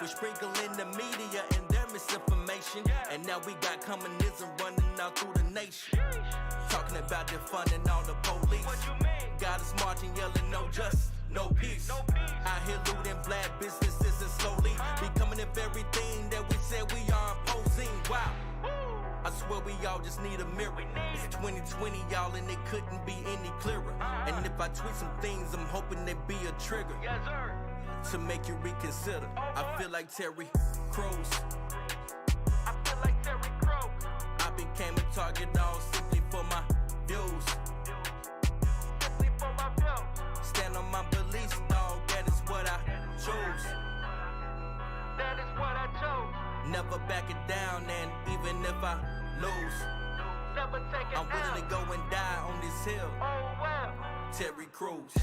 We sprinkle in the media and their misinformation. And now we got communism running out through the nation. Talking about defunding all the police. Got us marching, yelling no justice, no peace. Out here looting black businesses and slowly becoming the very thing that we said we are opposing. Wow. I swear we all just need a mirror. It's 2020, y'all, and it couldn't be any clearer. And if I tweet some things, I'm hoping they be a trigger to make you reconsider. I feel like Terry Crews. I became a target all simply for my views. Stand on my beliefs, dog. That is what I chose. Never back it down, and even if I lose, I'm willing to go and die on this hill. Terry Crews.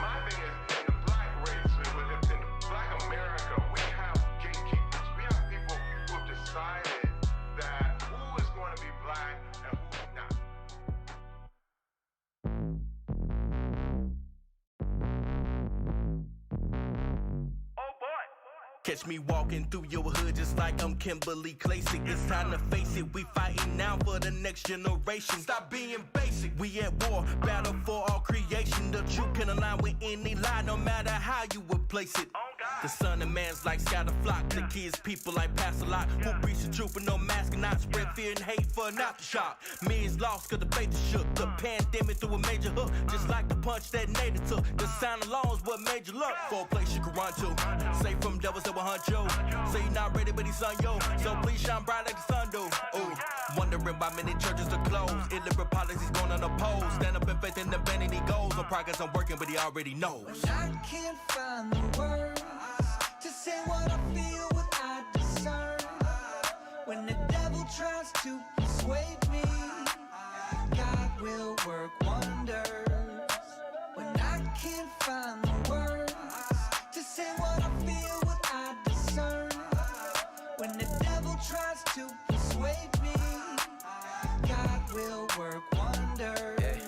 My thing is, in the black race, in black America, we have gatekeepers. We have people who have decided that who is going to be black and who is not. Catch me walking through your hood just like I'm Kimberly Classic. It's time to face it, we fighting now for the next generation. Stop being basic, we at war, battle for all creation. The truth can align with any lie, no matter how you would place it. The son of man's like scatter flock, the kids people like pass a lot. Who preach the truth with no mask and not spread fear and hate for an aftershock. Millions lost cause the faith is shook. The pandemic threw a major hook, just like the punch that Nader took. The sound alone is what made you look for a place you can run to. Safe from devils that will hunt you. Say you're not ready but he's on yo. So please shine bright like the sun do. Ooh, wondering why many churches are closed. Illiberal policies going unopposed. Stand up in faith in the vanity goals. On progress I'm working but he already knows. When I can't find the words to say what I feel without discern. When the devil tries to persuade me, God will work wonders. When I can't find the words to say what I feel without discern. When the devil tries to persuade me, God will work wonders.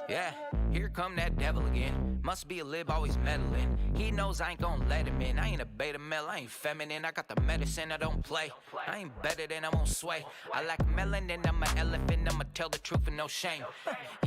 Yeah, here come that devil again. Must be a lib always meddling. He knows I ain't gon' let him in. I ain't a beta male, I ain't feminine. I got the medicine, I don't play. I ain't better than I won't sway. I lack melanin, I'm an elephant. I'ma tell the truth and no shame.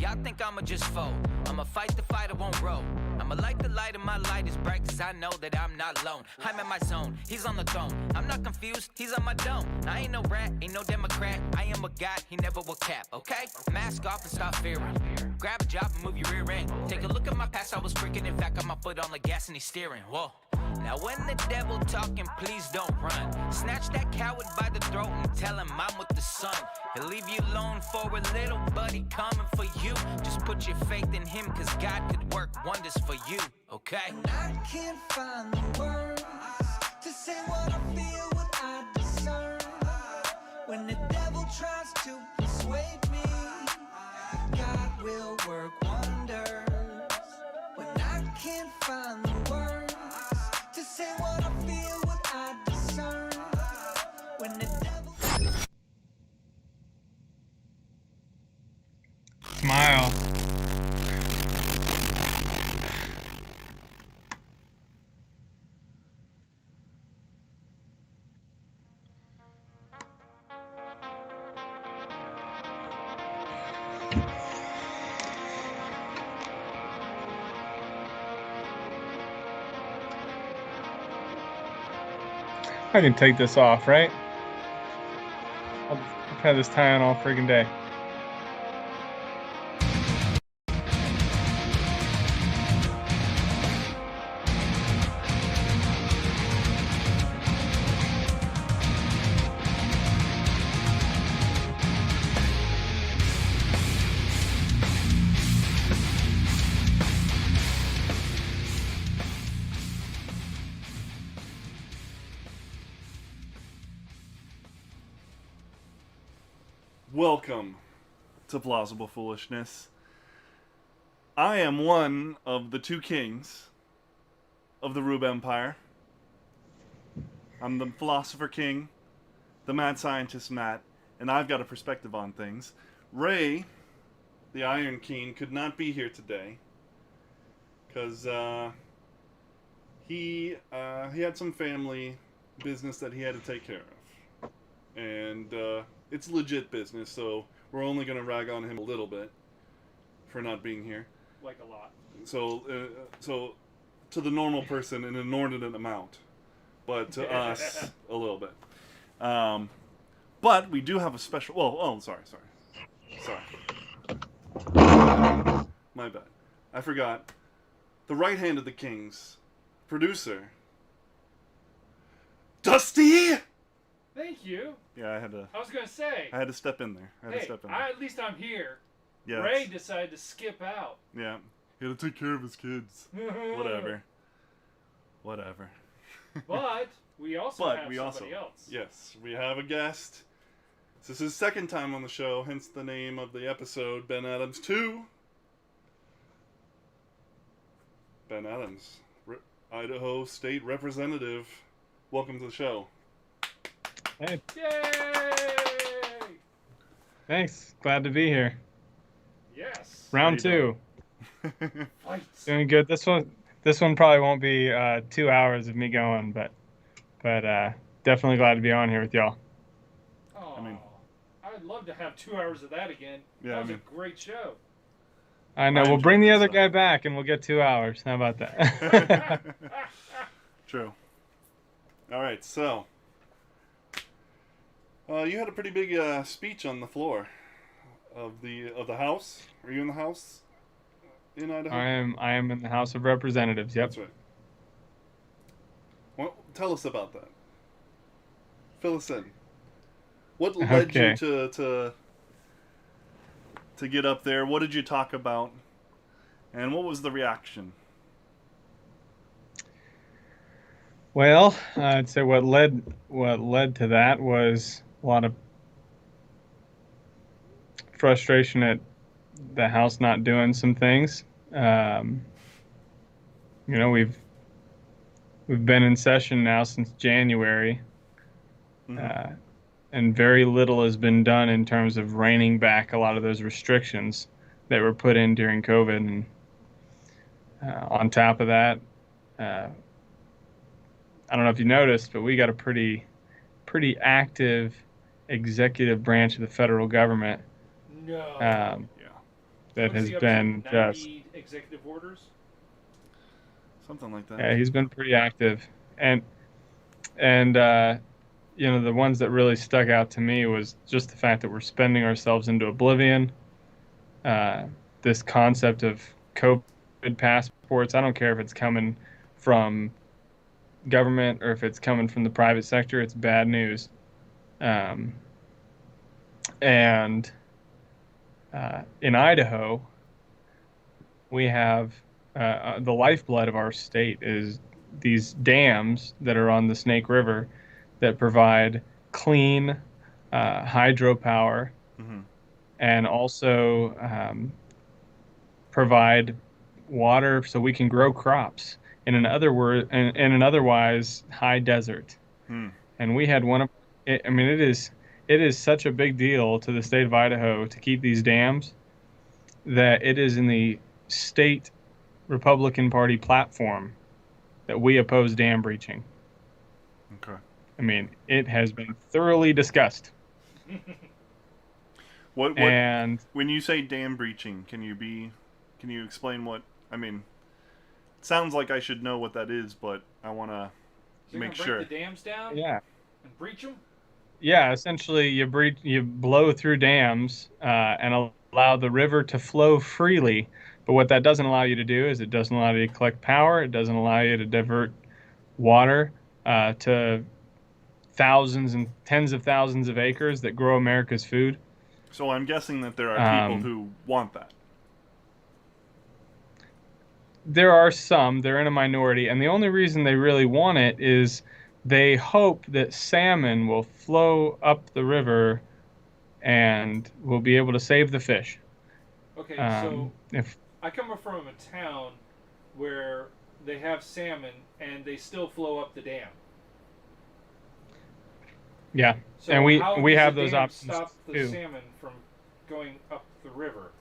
Y'all think I'ma just fold. I'ma fight the fight, I won't roll. I'ma light the light and my light is bright cause I know that I'm not alone. I'm in my zone, he's on the throne. I'm not confused, he's on my dome. I ain't no rat, ain't no Democrat. I am a God, he never will cap, okay? Mask off and stop fearing. Grab a job and move your rear end. Take a look at my past, I was freaking. In fact, got my foot on the gas and he's steering. Whoa. Now when the devil talking, please don't run. Snatch that coward by the throat and tell him I'm with the sun. He'll leave you alone for a little, but he coming for you. Just put your faith in him, cause God could work wonders for you, okay? When I can't find the words to say what I feel without discern. When the devil tries to persuade me, God will work wonders. When I can't find the words to say what I feel without discern. When the devil... Smile. I can take this off, right? I've had this tie on all friggin' day. Welcome to Plausible Foolishness. I am one of the two kings of the Rube Empire. I'm the Philosopher King, the Mad Scientist Matt, and I've got a perspective on things. Ray, the Iron King, could not be here today because he had some family business that he had to take care of. And it's legit business, so we're only going to rag on him a little bit for not being here. Like a lot. So to the normal person, an inordinate amount. But to us, a little bit. But we do have a special... sorry. My bad. I forgot. The right hand of the Kings, producer, Dusty! Thank you. Yeah, I had to... I was going to say. I had to step in there. At least I'm here. Yeah. Ray decided to skip out. Yeah. He had to take care of his kids. Whatever. But we also have somebody else. Yes, we have a guest. This is his second time on the show, hence the name of the episode, Ben Adams 2. Ben Adams, Idaho State Representative. Welcome to the show. Hey. Yay! Thanks. Glad to be here. Yes. Round 2. Fights. Doing good. This one probably won't be 2 hours of me going, but definitely glad to be on here with y'all. Oh, I mean, I'd love to have 2 hours of that again. Yeah, that was a great show. I know. We'll bring the other guy back, and we'll get 2 hours. How about that? True. All right, so you had a pretty big speech on the floor of the House. Are you in the House in Idaho? I am in the House of Representatives. Yep. That's right. Well, tell us about that. Fill us in. What led you to get up there? What did you talk about? And what was the reaction? Well, I'd say what led to that was a lot of frustration at the House not doing some things. We've been in session now since January, and very little has been done in terms of reining back a lot of those restrictions that were put in during COVID. And on top of that, I don't know if you noticed, but we got a pretty active executive branch of the federal government. No. That has he up been to? just 90 executive orders. Something like that. Yeah, he's been pretty active, and the ones that really stuck out to me was just the fact that we're spending ourselves into oblivion. This concept of COVID passports, I don't care if it's coming from government or if it's coming from the private sector, it's bad news. In Idaho, we have the lifeblood of our state is these dams that are on the Snake River that provide clean hydropower, and also provide water so we can grow crops in an otherwise high desert. And we had one of it. I mean, it is such a big deal to the state of Idaho to keep these dams that it is in the state Republican Party platform that we oppose dam breaching. Okay. I mean, it has been thoroughly discussed. What and when you say dam breaching, can you explain what? I mean, it sounds like I should know what that is, but I want to make sure. Break the dams down. Yeah. And breach them. Yeah, essentially, you blow through dams and allow the river to flow freely. But what that doesn't allow you to do is it doesn't allow you to collect power. It doesn't allow you to divert water to thousands and tens of thousands of acres that grow America's food. So I'm guessing that there are people who want that. There are some. They're in a minority. And the only reason they really want it is they hope that salmon will flow up the river and will be able to save the fish. Okay, so I come from a town where they have salmon and they still flow up the dam. Yeah, So and we how have does those the dam options stop the too. salmon from going up the river?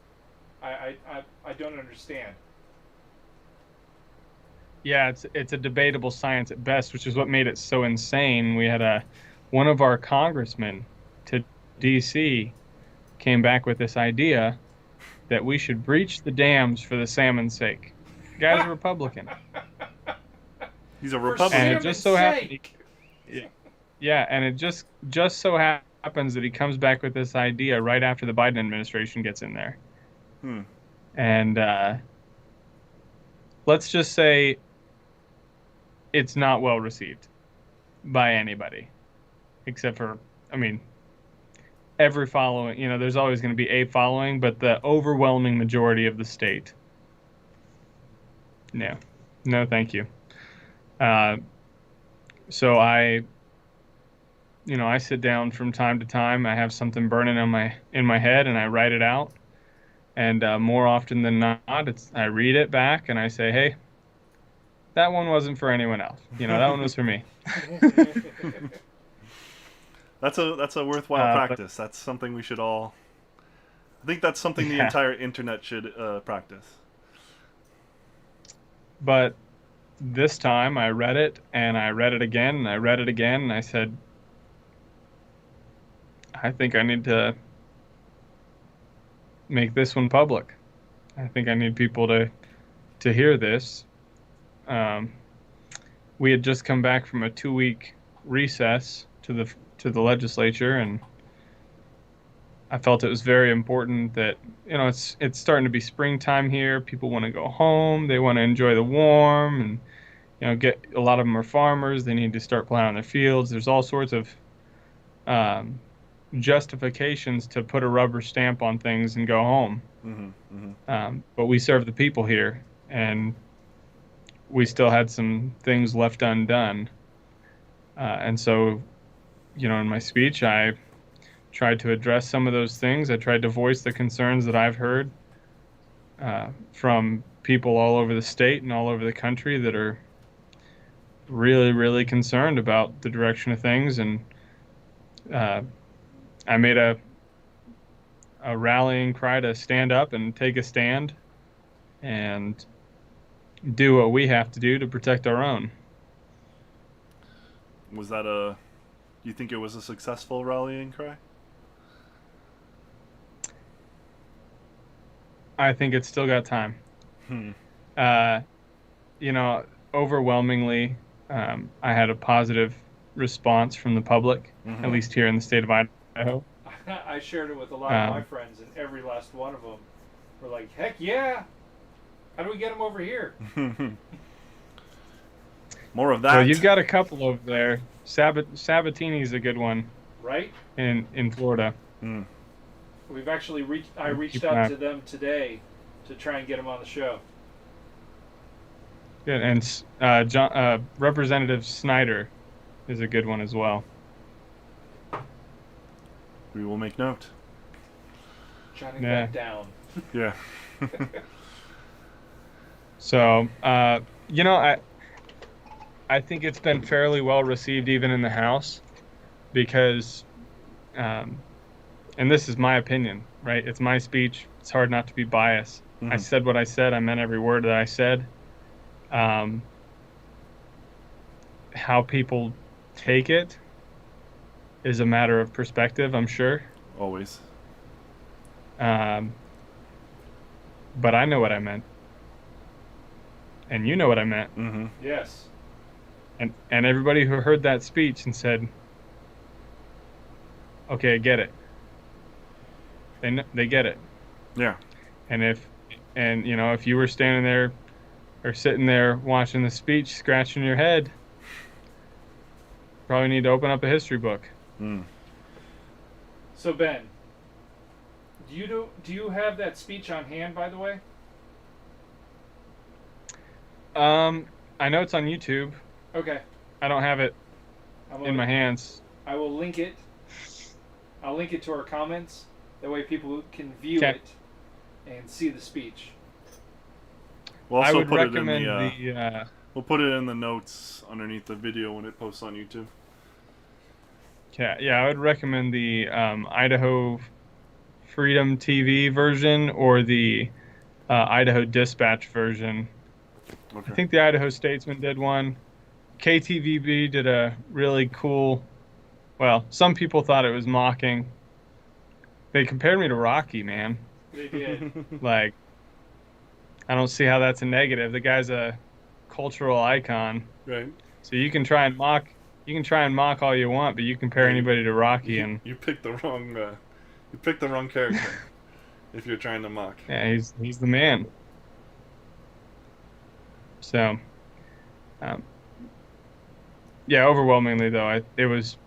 I don't understand. Yeah, it's a debatable science at best, which is what made it so insane. We had one of our congressmen to D.C. came back with this idea that we should breach the dams for the salmon's sake. The guy's a Republican, He's a For Republican. and it just so salmon's happened. sake. Yeah, and it just so happens that he comes back with this idea right after the Biden administration gets in there. Hmm. And let's just say it's not well received by anybody, except for, I mean, every following. There's always going to be a following, but the overwhelming majority of the state. No, thank you. So I sit down from time to time. I have something burning in my head, and I write it out. And more often than not, I read it back and I say, "Hey, that one wasn't for anyone else. That one was for me." That's a worthwhile practice. That's something we should all. I think that's something the entire internet should practice. But this time I read it and I read it again and I read it again and I said, I think I need to make this one public. I think I need people to hear this. We had just come back from a 2-week recess to the legislature, and I felt it was very important that it's starting to be springtime here. People want to go home. They want to enjoy the warm, and get a lot of them are farmers. They need to start plowing their fields. There's all sorts of justifications to put a rubber stamp on things and go home. Mm-hmm, mm-hmm. But we serve the people here, and we still had some things left undone. And so, in my speech, I tried to address some of those things. I tried to voice the concerns that I've heard from people all over the state and all over the country that are really, really concerned about the direction of things. And I made a rallying cry to stand up and take a stand and do what we have to do to protect our own. Was that you think it was a successful rallying cry? I think it's still got time. Overwhelmingly, I had a positive response from the public, at least here in the state of Idaho. I shared it with a lot of my friends, and every last one of them were like, "Heck yeah! How do we get them over here?" More of that. Well, you've got a couple over there. Sabatini's a good one, right? In Florida. Mm. We've actually I reached out to them today to try and get them on the show. Yeah, and Representative Snyder is a good one as well. We will make note. Jotting that down. Yeah. So, I think it's been fairly well received even in the House because, and this is my opinion, right? It's my speech. It's hard not to be biased. Mm-hmm. I said what I said. I meant every word that I said. How people take it is a matter of perspective, I'm sure. Always. But I know what I meant. And you know what I meant. Mm-hmm. Yes. And everybody who heard that speech and said, okay, I get it. They get it. Yeah. And if you were standing there or sitting there watching the speech, scratching your head, probably need to open up a history book. Mm. So Ben, do you have that speech on hand, by the way? I know it's on YouTube. Okay. I don't have it in my hands. I will link it. I'll link it to our comments. That way people can view Okay. it and see the speech. We'll I also would put recommend it in we'll put it in the notes underneath the video when it posts on YouTube. Yeah, I would recommend the Idaho Freedom TV version or the Idaho Dispatch version Okay. I think the Idaho Statesman did one. KTVB did a really cool. Well, some people thought it was mocking. They compared me to Rocky, man. They did. Like, I don't see how that's a negative. The guy's a cultural icon. Right. So you can try and mock. You can try and mock all you want, but you compare anybody to Rocky, and You picked the wrong. You picked the wrong character. If you're trying to mock. yeah, he's the man. So, yeah, overwhelmingly though, it was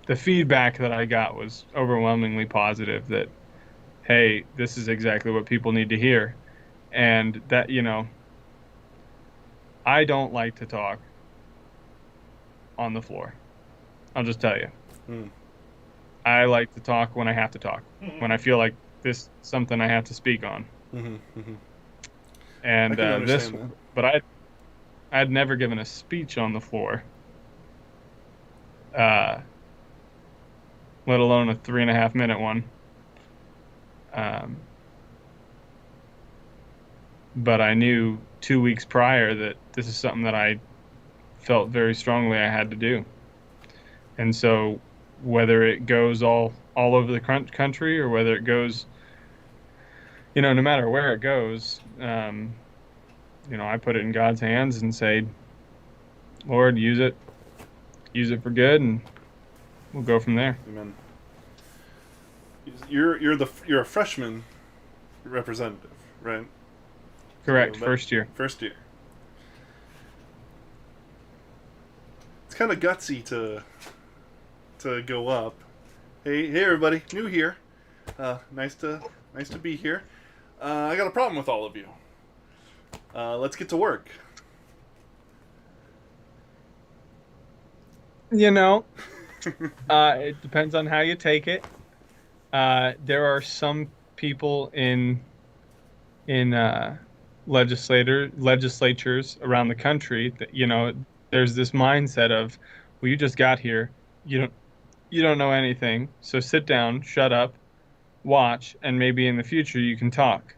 the feedback that I got was overwhelmingly positive. That hey, this is exactly what people need to hear, and that I don't like to talk on the floor. I'll just tell you. I like to talk when I have to talk, when I feel like this is something I have to speak on. And I can understand that. but I'd never given a speech on the floor, let alone a 3.5-minute one. But I knew 2 weeks prior that this is something that I felt very strongly I had to do. And so whether it goes all over the country or whether it goes, no matter where it goes, I put it in God's hands and say, Lord, use it for good, and we'll go from there. Amen. You're a freshman representative, right? Correct. So First year. First year. It's kind of gutsy to go up. Hey everybody, new here. Nice to be here. I got a problem with all of you. Let's get to work. It depends on how you take it. There are some people in legislatures around the country that there's this mindset of, well, you just got here, you don't know anything, so sit down, shut up, watch, and maybe in the future you can talk.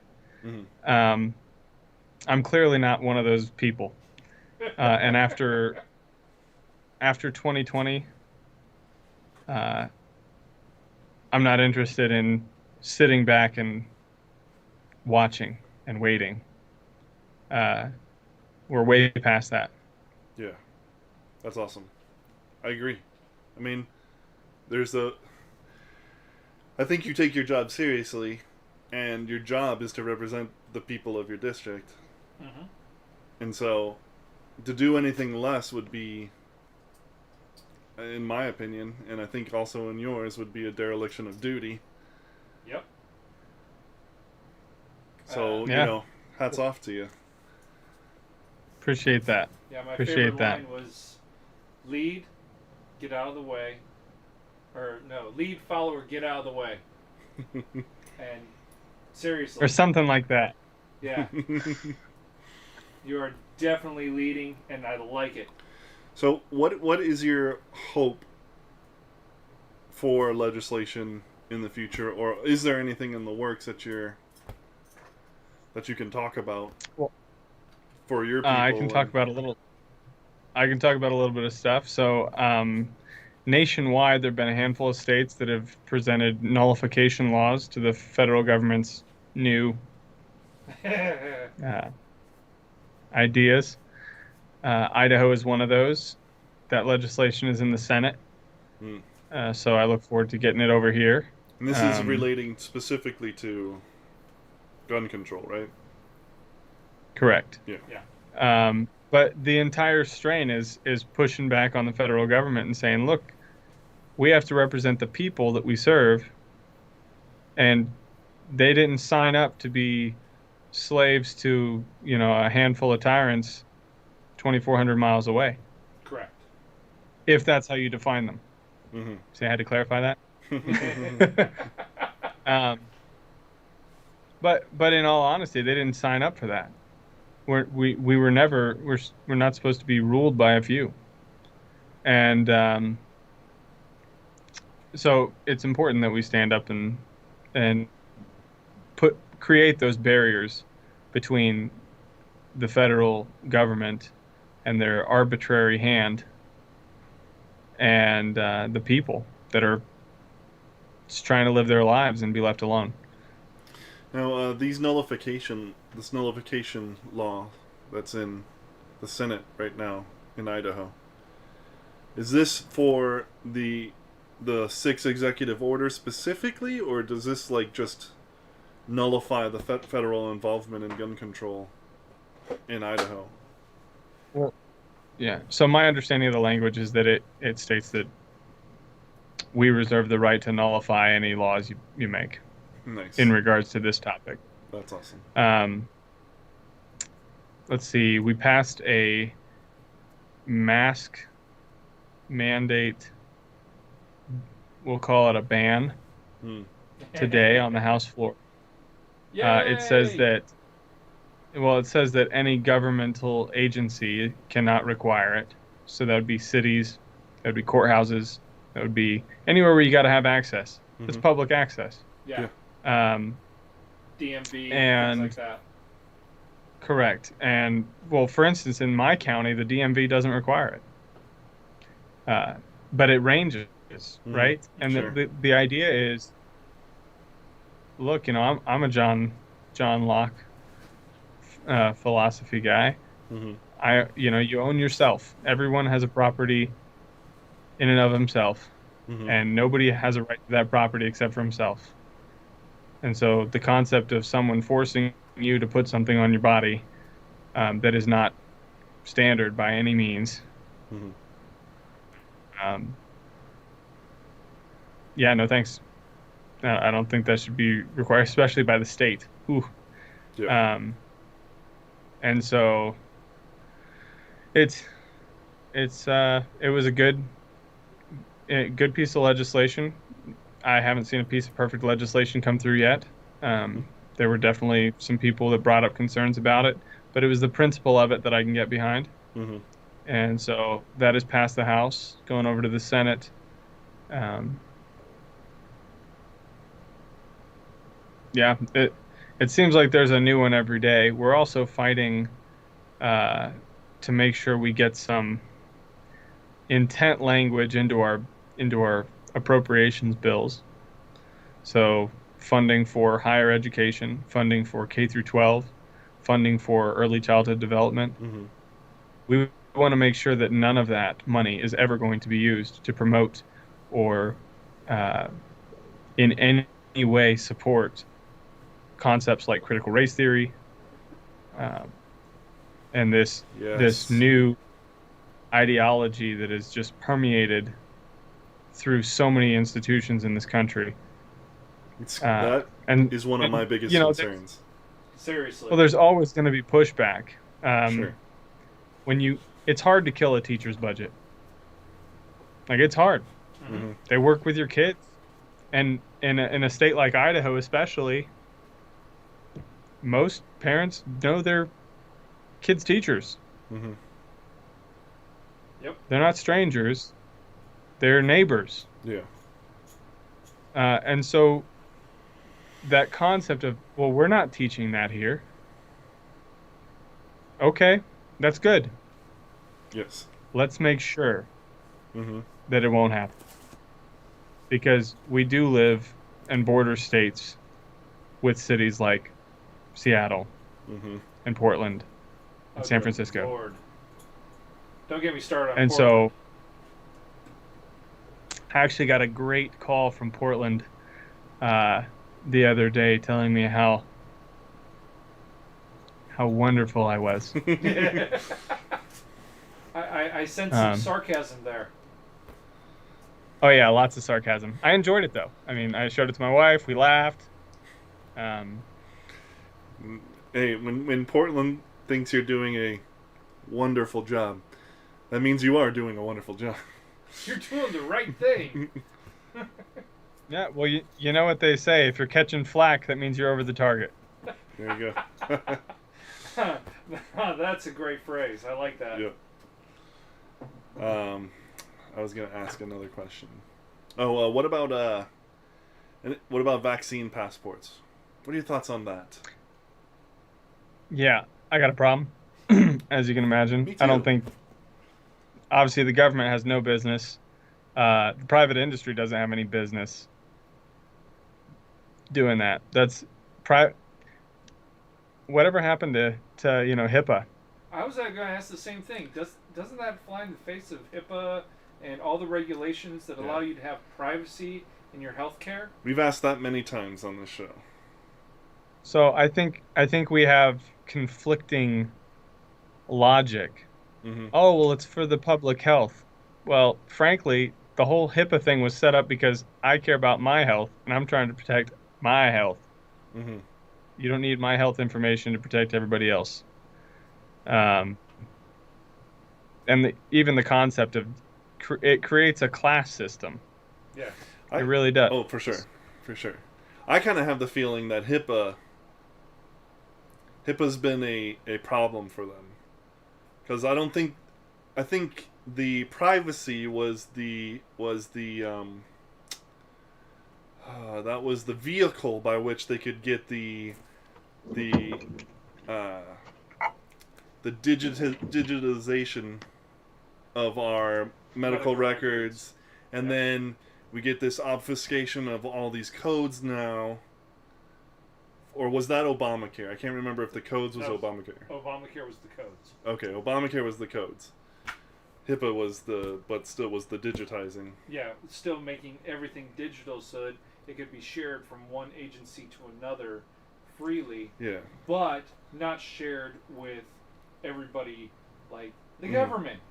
I'm clearly not one of those people, and after 2020, I'm not interested in sitting back and watching and waiting. We're way past that. Yeah, that's awesome. I agree. I mean, I think you take your job seriously, and your job is to represent the people of your district. And so, to do anything less would be, in my opinion, and I think also in yours, would be a dereliction of duty. Yep. So, hats off to you. Appreciate that. Yeah, my Appreciate favorite that. line was, lead, get out of the way. Or, no, lead, follower, get out of the way. And, seriously. Or something like that. Yeah. You are definitely leading, and I like it. So, what is your hope for legislation in the future, or is there anything in the works that you can talk about for your people? I can talk about a little bit of stuff. So, nationwide, there have been a handful of states that have presented nullification laws to the federal government's new ideas. Idaho is one of those. That legislation is in the Senate. So I look forward to getting it over here. And this is relating specifically to gun control, right? Correct. Yeah. But the entire strain is pushing back on the federal government and saying, look, we have to represent the people that we serve, and they didn't sign up to be slaves to, a handful of tyrants 2,400 miles away. Correct. If that's how you define them. See, I had to clarify that. But in all honesty, they didn't sign up for that. We're not supposed to be ruled by a few. And so it's important that we stand up and create those barriers between the federal government and their arbitrary hand, and the people that are just trying to live their lives and be left alone. Now, this nullification law that's in the Senate right now in Idaho, is this for the 6 executive orders specifically, or does this like just nullify the federal involvement in gun control in Idaho? Well, yeah. So my understanding of the language is that it states that we reserve the right to nullify any laws you make Nice. in regards to this topic. That's awesome. Let's see. We passed a mask mandate. We'll call it a ban today on the House floor. It says that. Well, it says that any governmental agency cannot require it. So that would be cities, that would be courthouses, that would be anywhere where you got to have access. It's public access. Yeah. DMV and things like that. Correct. And well, for instance, in my county, the DMV doesn't require it, but it ranges, right? And Sure. the idea is, look, I'm a John Locke philosophy guy. You own yourself. Everyone has a property in and of himself, and nobody has a right to that property except for himself. And so the concept of someone forcing you to put something on your body that is not standard by any means. Yeah, no thanks. I don't think that should be required, especially by the state. Ooh. Yeah. And so it was a good piece of legislation. I haven't seen a piece of perfect legislation come through yet. There were definitely some people that brought up concerns about it, but it was the principle of it that I can get behind. And so that has passed the House, going over to the Senate. Yeah, it seems like there's a new one every day. We're also fighting to make sure we get some intent language into our appropriations bills. So funding for higher education, funding for K through 12, funding for early childhood development. We want to make sure that none of that money is ever going to be used to promote or in any way support concepts like critical race theory and this new ideology that is just permeated through so many institutions in this country. That is one of my biggest concerns. Seriously. Well, there's always going to be pushback. Sure. It's hard to kill a teacher's budget. Like, it's hard. They work with your kids, and in a state like Idaho, especially, most parents know their kids' teachers. Yep. They're not strangers. They're neighbors. Yeah. And so that concept of, well, we're not teaching that here. Okay, that's good. Yes. Let's make sure that it won't happen. Because we do live in border states with cities like Seattle and Portland and San Francisco. Lord. Don't get me started on And Portland. so I actually got a great call from Portland the other day telling me how wonderful I was. I sense some sarcasm there. Oh yeah, lots of sarcasm. I enjoyed it though. I mean, I showed it to my wife. We laughed. Hey, when Portland thinks you're doing a wonderful job, that means you are doing a wonderful job. You're doing the right thing. Yeah, well, you know what they say. If you're catching flack, that means you're over the target. There you go. That's a great phrase. I like that. Yeah. I was gonna ask another question. Oh, what about vaccine passports? What are your thoughts on that? Yeah, I got a problem. as you can imagine. Me I don't too. think. Obviously, the government has no business. The private industry doesn't have any business doing that. That's pri- Whatever happened to HIPAA? I was going to ask the same thing. Doesn't that fly in the face of HIPAA and all the regulations that allow you to have privacy in your health care? We've asked that many times on this show. So I think we have conflicting logic. Mm-hmm. Oh, well, it's for the public health. Well, frankly, the whole HIPAA thing was set up because I care about my health and I'm trying to protect my health. Mm-hmm. You don't need my health information to protect everybody else. And even the concept of it creates a class system. Yeah. It really does. Oh, for sure. For sure. I kind of have the feeling that HIPAA's been a problem for them. Because I think the privacy was the that was the vehicle by which they could get the digitization of our medical records, and then we get this obfuscation of all these codes now. Or was that Obamacare? I can't remember if the codes was Obamacare. Obamacare was the codes. Okay, Obamacare was the codes. HIPAA was the digitizing. Yeah, still making everything digital so that it could be shared from one agency to another freely. Yeah. But not shared with everybody, like the government.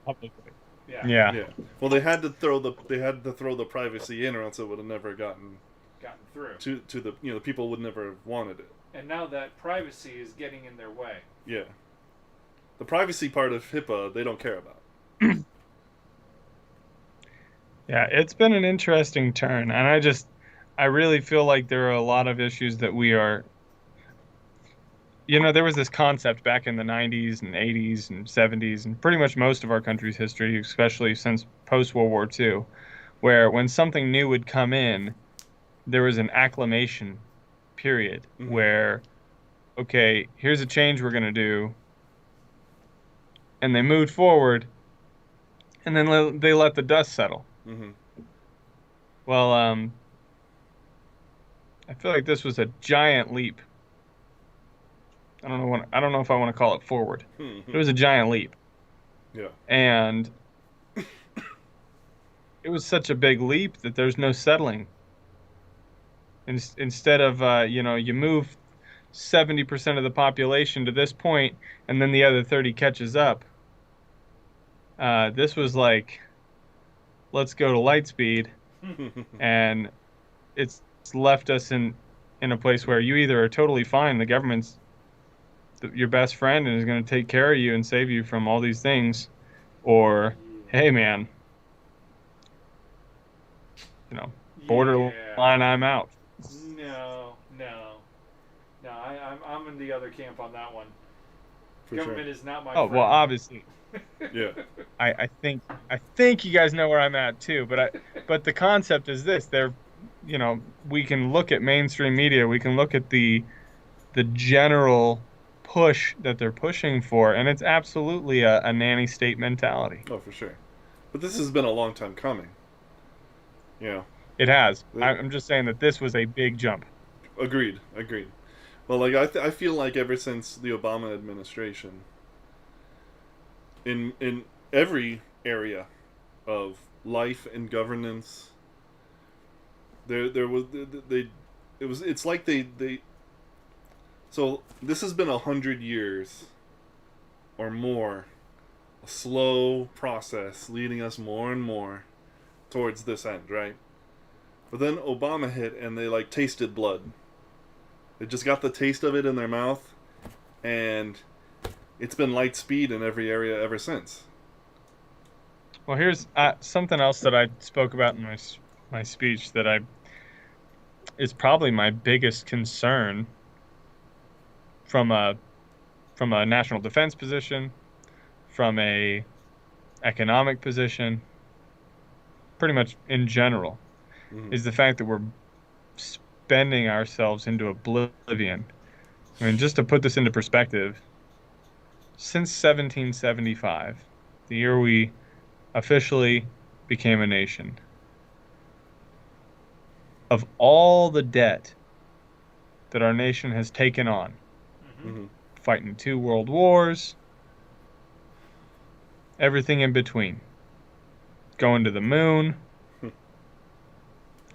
Publicly. Yeah. Yeah. Well, they had to throw the privacy in, or else it would have never gotten through to the the people would never have wanted it. And now that privacy is getting in their way. Yeah. The privacy part of HIPAA they don't care about. Yeah, it's been an interesting turn, and I really feel like there are a lot of issues that we are. There was this concept back in the 90s and 80s and 70s, and pretty much most of our country's history, especially since post-World War II, where when something new would come in, there was an acclamation period where, okay, here's a change we're going to do, and they moved forward, and then they let the dust settle. Mm-hmm. Well, I feel like this was a giant leap. I don't know if I want to call it forward. It was a giant leap. Yeah. And it was such a big leap that there's no settling. Instead of you move 70% of the population to this point, and then the other 30 catches up. This was like, let's go to light speed, and it's left us in a place where you either are totally fine, the government's your best friend and is going to take care of you and save you from all these things, or hey man, borderline, I'm out. No, I'm in the other camp on that one. For Government sure. is not my Oh friend. well, obviously. Yeah. I think you guys know where I'm at too, but the concept is this: we can look at mainstream media, we can look at the general push that they're pushing for, and it's absolutely a nanny state mentality. Oh, for sure. But this has been a long time coming. Yeah. It has. I'm just saying that this was a big jump. Agreed. Well, like I feel like ever since the Obama administration, in every area of life and governance, it's like they. So this has been 100 years, or more, a slow process leading us more and more towards this end, right? But then Obama hit, and they tasted blood. They just got the taste of it in their mouth, and it's been light speed in every area ever since. Well, here's something else that I spoke about in my speech that is probably my biggest concern from a national defense position, from a economic position, pretty much in general, is the fact that we're spending ourselves into oblivion. I mean, just to put this into perspective, since 1775, the year we officially became a nation, of all the debt that our nation has taken on, Mm-hmm. fighting 2 world wars, everything in between, going to the moon,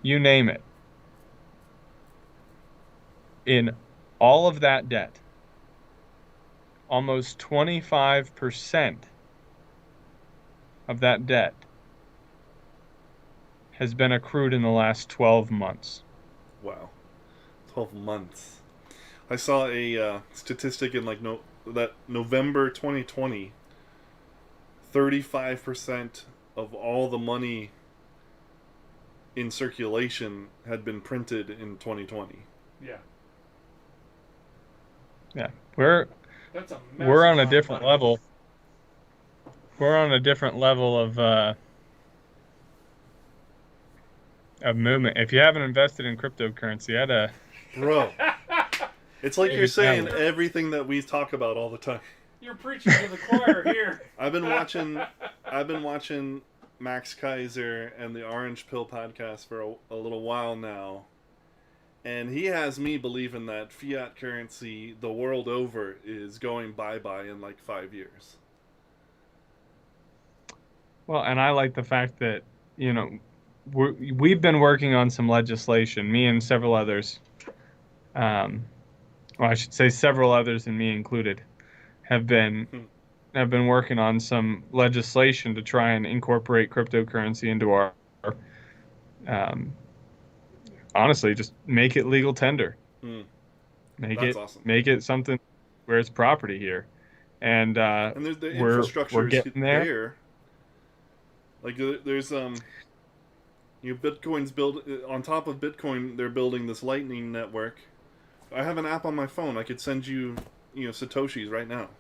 you name it. In all of that debt, almost 25% of that debt has been accrued in the last 12 months. Wow. 12 months. I saw a statistic in like that November 2020, 35% of all the money in circulation had been printed in 2020. Yeah. Yeah, we're That's a on a massive different amount of money. level. We're on a different level of movement. If you haven't invested in cryptocurrency, Bro, it's like you're saying Yeah. everything that we talk about all the time. You're preaching to the choir here. I've been watching Max Kaiser and the Orange Pill podcast for a little while now. And he has me believing that fiat currency the world over is going bye-bye in like 5 years. Well, and I like the fact that, we've been working on some legislation, me and several others. Well, I should say several others, and me included, have been working on some legislation to try and incorporate cryptocurrency into our honestly, just make it legal tender. That's awesome. Make it something where it's property here, and there's the we're infrastructure getting there. Like there's Bitcoin's build on top of Bitcoin. They're building this Lightning network. I have an app on my phone. I could send you satoshis right now,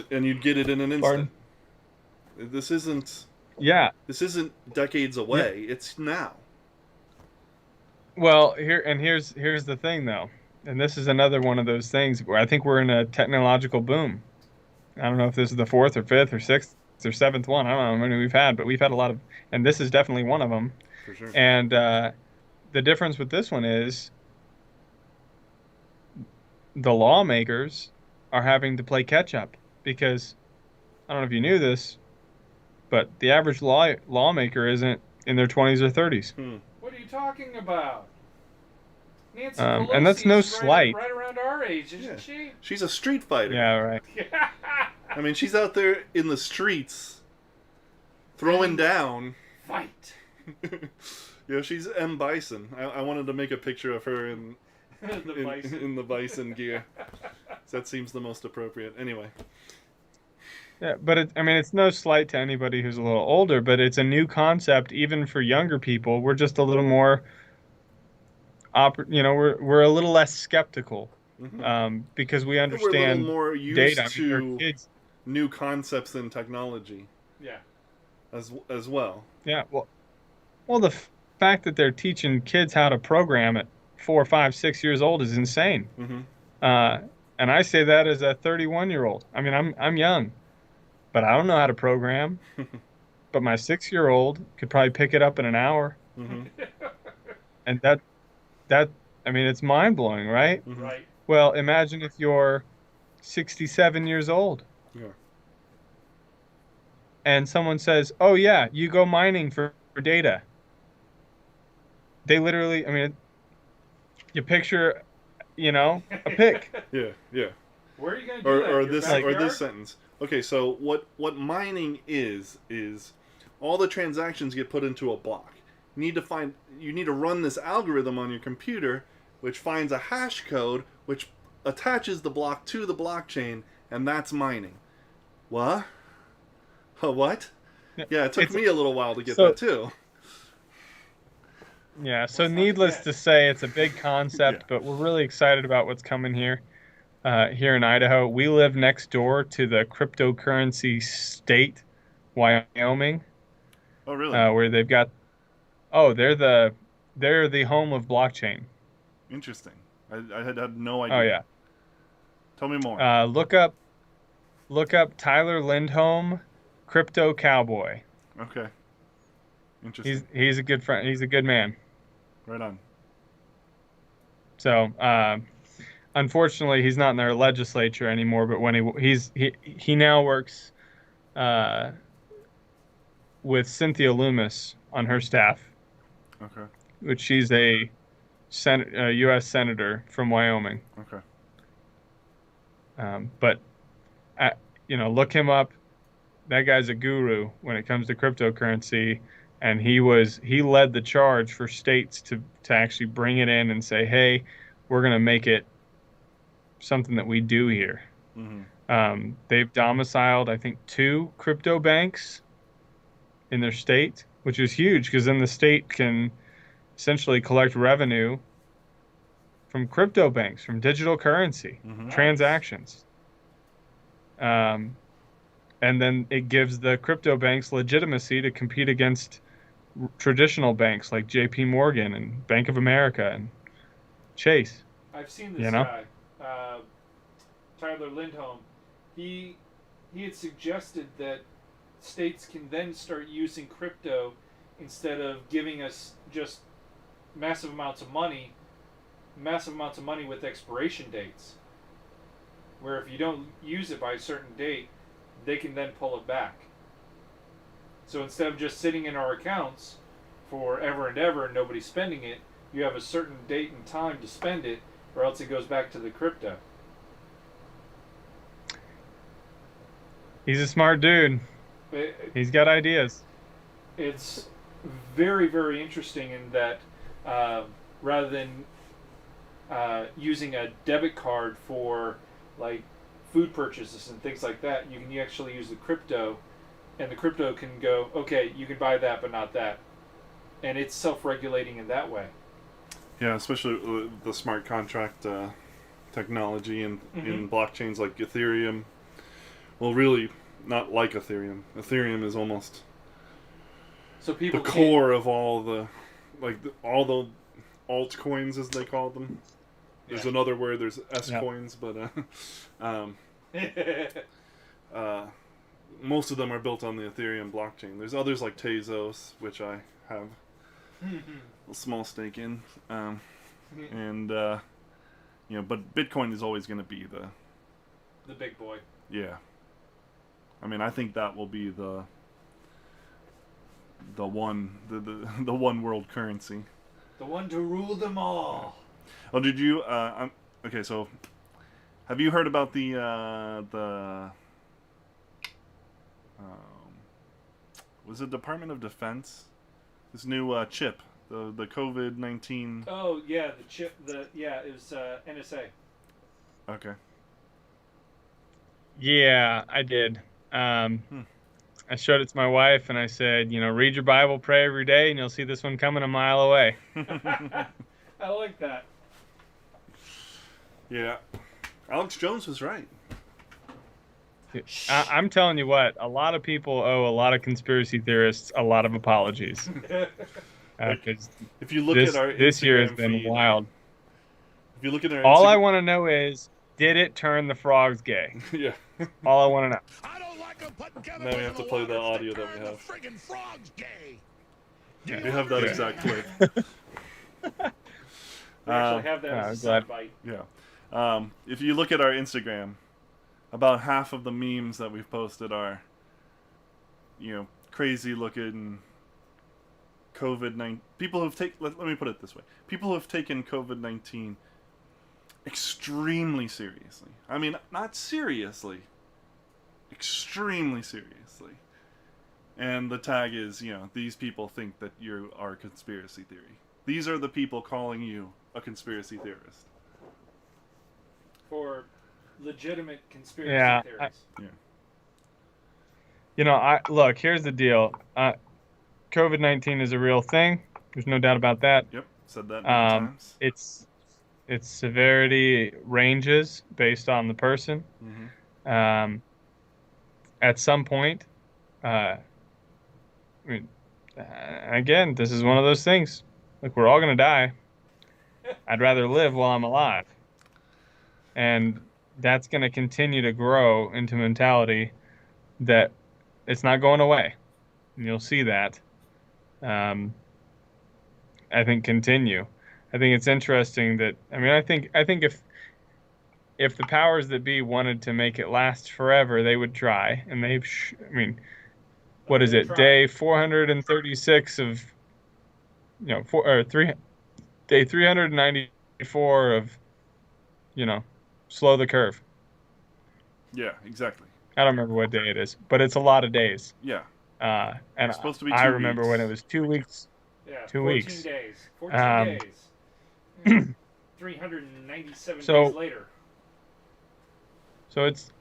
and you'd get it in an instant. Pardon? This isn't. Yeah. This isn't decades away. Yeah. It's now. Well, here's the thing though, and this is another one of those things where I think we're in a technological boom. I don't know if this is the 4th or 5th or 6th or 7th one. I don't know how many we've had, but we've had a lot of, and this is definitely one of them. For sure. And the difference with this one is the lawmakers are having to play catch up because I don't know if you knew this, but the average lawmaker isn't in their 20s or 30s. What are you talking about? Nancy And that's no slight. Right around our age, isn't she? She's a street fighter. Yeah, right. I mean, she's out there in the streets, throwing down. Fight. She's M. Bison. I wanted to make a picture of her in the bison gear. That seems the most appropriate. Anyway. Yeah, but it's no slight to anybody who's a little older, but it's a new concept even for younger people. We're just a little more, we're a little less skeptical, because we understand we're a little more used data. to new concepts in technology. Yeah. As well. Yeah. Well, the fact that they're teaching kids how to program at 4, 5, 6 years old is insane. And I say that as a 31-year-old. I mean, I'm young. But I don't know how to program. But my 6-year-old could probably pick it up in an hour. And that it's mind-blowing, right? Right. Well, imagine if you're 67 years old. Yeah. And someone says, "Oh yeah, you go mining for data." They literally, you picture, a pick. Yeah. Where are you going to do that? Or Your this backyard? sentence. Okay, so what mining is all the transactions get put into a block. You need to run this algorithm on your computer, which finds a hash code, which attaches the block to the blockchain, and that's mining. What? What? Yeah, it took me a little while to get that too. Yeah, so needless to say, it's a big concept, but we're really excited about what's coming here. Here in Idaho, we live next door to the cryptocurrency state, Wyoming. Oh, really? Where they've got, they're the home of blockchain. Interesting. I had no idea. Oh yeah. Tell me more. Look up Tyler Lindholm, Crypto Cowboy. Okay. Interesting. He's a good friend. He's a good man. Right on. So, unfortunately, he's not in their legislature anymore. But when he now works with Cynthia Loomis on her staff, Okay. which she's a U.S. senator from Wyoming. Okay. But look him up. That guy's a guru when it comes to cryptocurrency, and he led the charge for states to actually bring it in and say, hey, we're going to make it something that we do here. Mm-hmm. They've domiciled, I think, 2 crypto banks in their state, which is huge because then the state can essentially collect revenue from crypto banks, from digital currency transactions. And then it gives the crypto banks legitimacy to compete against traditional banks like J.P. Morgan and Bank of America and Chase. I've seen this guy, Tyler Lindholm. He had suggested that states can then start using crypto instead of giving us just massive amounts of money with expiration dates. Where if you don't use it by a certain date, they can then pull it back. So instead of just sitting in our accounts for ever and ever and nobody spending it, you have a certain date and time to spend it, or else it goes back to the crypto. He's a smart dude. He's got ideas. It's very, very interesting in that rather than using a debit card for like food purchases and things like that, you can actually use the crypto, and the crypto can go, okay, you can buy that but not that, and it's self-regulating in that way. Yeah, especially the smart contract technology in blockchains like Ethereum. Well, really, not like Ethereum. Ethereum is almost so people the core of all the altcoins, as they call them. There's another word. There's S-coins, but most of them are built on the Ethereum blockchain. There's others like Tezos, which I have a small stake in, and but Bitcoin is always going to be the big boy. Yeah, I mean, I think that will be the one world currency, the one to rule them all. Oh, did you? Okay, so have you heard about the was it Department of Defense? This new chip, the COVID-19. Oh yeah, the chip. It was NSA. Okay. Yeah, I did. I showed it to my wife and I said, read your Bible, pray every day, and you'll see this one coming a mile away. I like that. Yeah. Alex Jones was right. I'm telling you what, a lot of people owe a lot of conspiracy theorists a lot of apologies. If you look at our this year has Instagram been feed, wild. If you look at our All I want to know is, did it turn the frogs gay? Yeah. All I want to know. I don't like them putting Now we have to play the audio that we have. Friggin' frogs gay. Yeah, we have that exact clip. We actually have that as a soundbite. Yeah. If you look at our Instagram, about half of the memes that we've posted are, crazy looking COVID-19. People who've taken, let me put it this way. People who have taken COVID-19 extremely seriously. I mean, not seriously. Extremely seriously. And the tag is, these people think that you are a conspiracy theory. These are the people calling you a conspiracy theorist. For legitimate conspiracy theories. Look, here's the deal. COVID-19 is a real thing. There's no doubt about that. Yep, said that many times. Its severity ranges based on the person. Mm-hmm. At some point, again, this is one of those things. Look, we're all going to die. I'd rather live while I'm alive. And that's going to continue to grow into mentality that it's not going away. And you'll see that. I think continue. I think it's interesting that I think if the powers that be wanted to make it last forever, they would try, and what is it? Day 436 of day 394 of slow the curve. Yeah, exactly. I don't remember what day it is, but it's a lot of days. Yeah. And It's supposed to be I 2 remember weeks. when it was 2 weeks. Yeah, 2 14 weeks. days. 14 days. 397 So- days later. So it's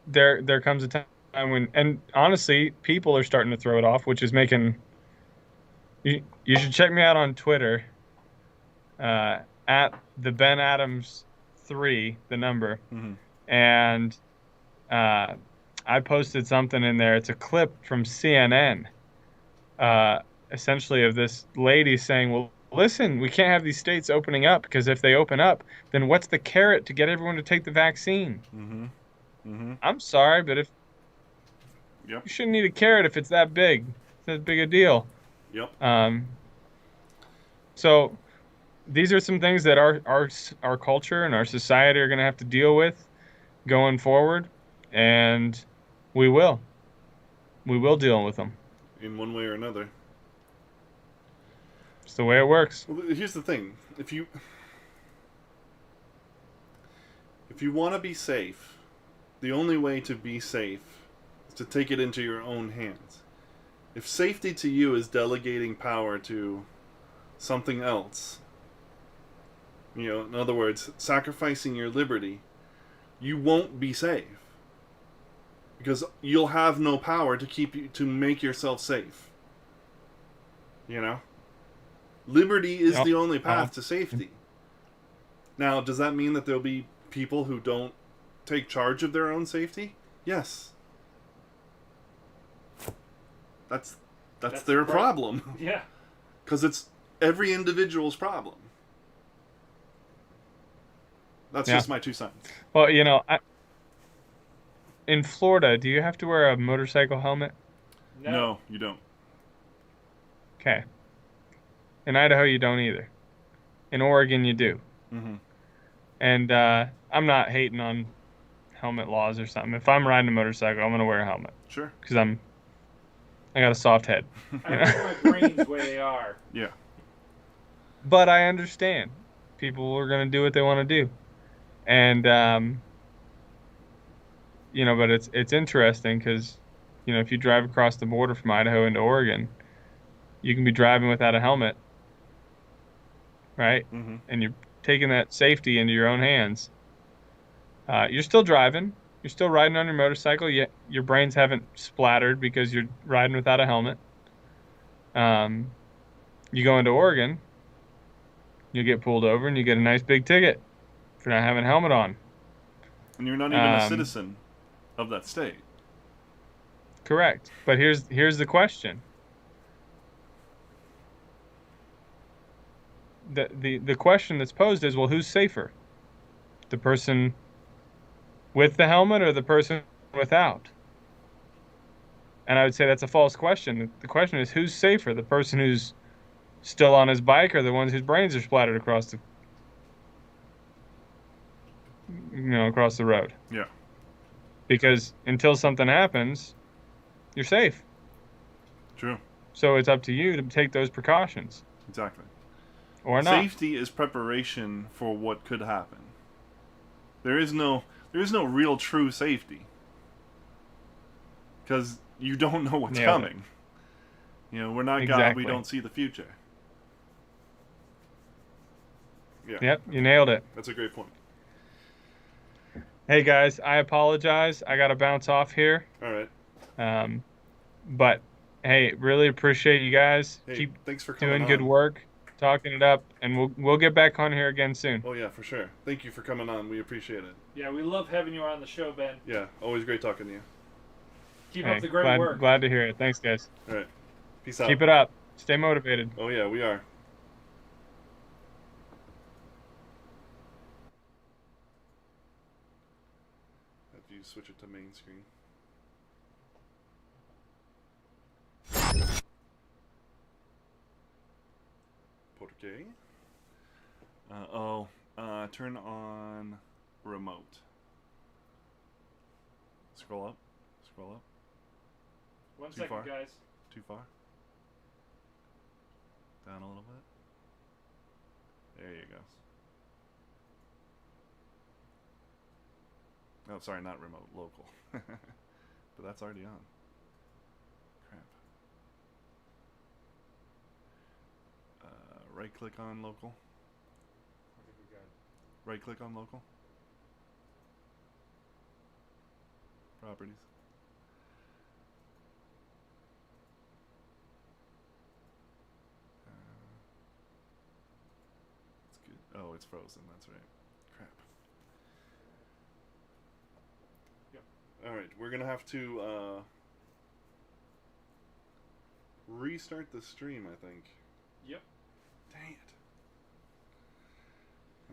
there comes a time when, and honestly, people are starting to throw it off, which is making you should check me out on Twitter at the Ben Adams 3, the number, Mhm. and I posted something in there. It's a clip from CNN, essentially of this lady saying, "Well, listen, we can't have these states opening up because if they open up, then what's the carrot to get everyone to take the vaccine?" Mhm. Mhm. I'm sorry, but Yep. you shouldn't need a carrot if it's that big. It's that big a deal. Yep. So these are some things that our culture and our society are going to have to deal with going forward, and we will deal with them. In one way or another. It's the way it works. Well, here's the thing: if you want to be safe, the only way to be safe is to take it into your own hands. If safety to you is delegating power to something else, in other words, sacrificing your liberty, you won't be safe. Because you'll have no power to make yourself safe. Liberty is Yep. the only path to safety. Now, does that mean that there'll be people who don't take charge of their own safety? Yes. That's their the problem. Yeah. Because it's every individual's problem. That's Yeah. just my 2 cents. Well, in Florida, do you have to wear a motorcycle helmet? No, you don't. Okay. In Idaho, you don't either. In Oregon, you do. Mm-hmm. And I'm not hating on helmet laws or something. If I'm riding a motorcycle, I'm going to wear a helmet Sure. because I got a soft head. I like my brains where they are. Yeah. But I understand people are going to do what they want to do, and but it's interesting because if you drive across the border from Idaho into Oregon, you can be driving without a helmet, right? Mm-hmm. And you're taking that safety into your own hands. You're still driving. You're still riding on your motorcycle. Yet your brains haven't splattered because you're riding without a helmet. You go into Oregon, you get pulled over, and you get a nice big ticket for not having a helmet on. And you're not even a citizen of that state. Correct. But here's the question. The question that's posed is, well, who's safer? The person with the helmet or the person without? And I would say that's a false question. The question is, who's safer? The person who's still on his bike or the ones whose brains are splattered across the road? Yeah. Because until something happens, you're safe. True. So it's up to you to take those precautions. Exactly. Or not. Safety is preparation for what could happen. There is no real true safety. Because you don't know what's Nailed coming. We're not God, Exactly. we don't see the future. Yeah. Yep, you nailed it. That's a great point. Hey guys, I apologize. I got to bounce off here. All right. But hey, really appreciate you guys. Hey, Keep thanks for coming doing on. good work, talking it up, and we'll get back on here again soon. Oh yeah, for sure. Thank you for coming on. We appreciate it. Yeah, we love having you on the show, Ben. Yeah, always great talking to you. Keep Hey, up the great work. glad to hear it. Thanks, guys. All right. Peace out. Keep it up. Stay motivated. Oh yeah, we are. switch it to main screen. Porque. Turn on remote. Scroll up. Scroll up. 1 Too second, far? guys. Too far? Down a little bit. There you go. Oh, sorry, not remote, local. But that's already on. Crap. Right click on local. I think we got it. Right click on local. Properties. It's good. Oh, it's frozen. That's right. Crap. Yep. All right, we're gonna have to restart the stream, I think. Yep.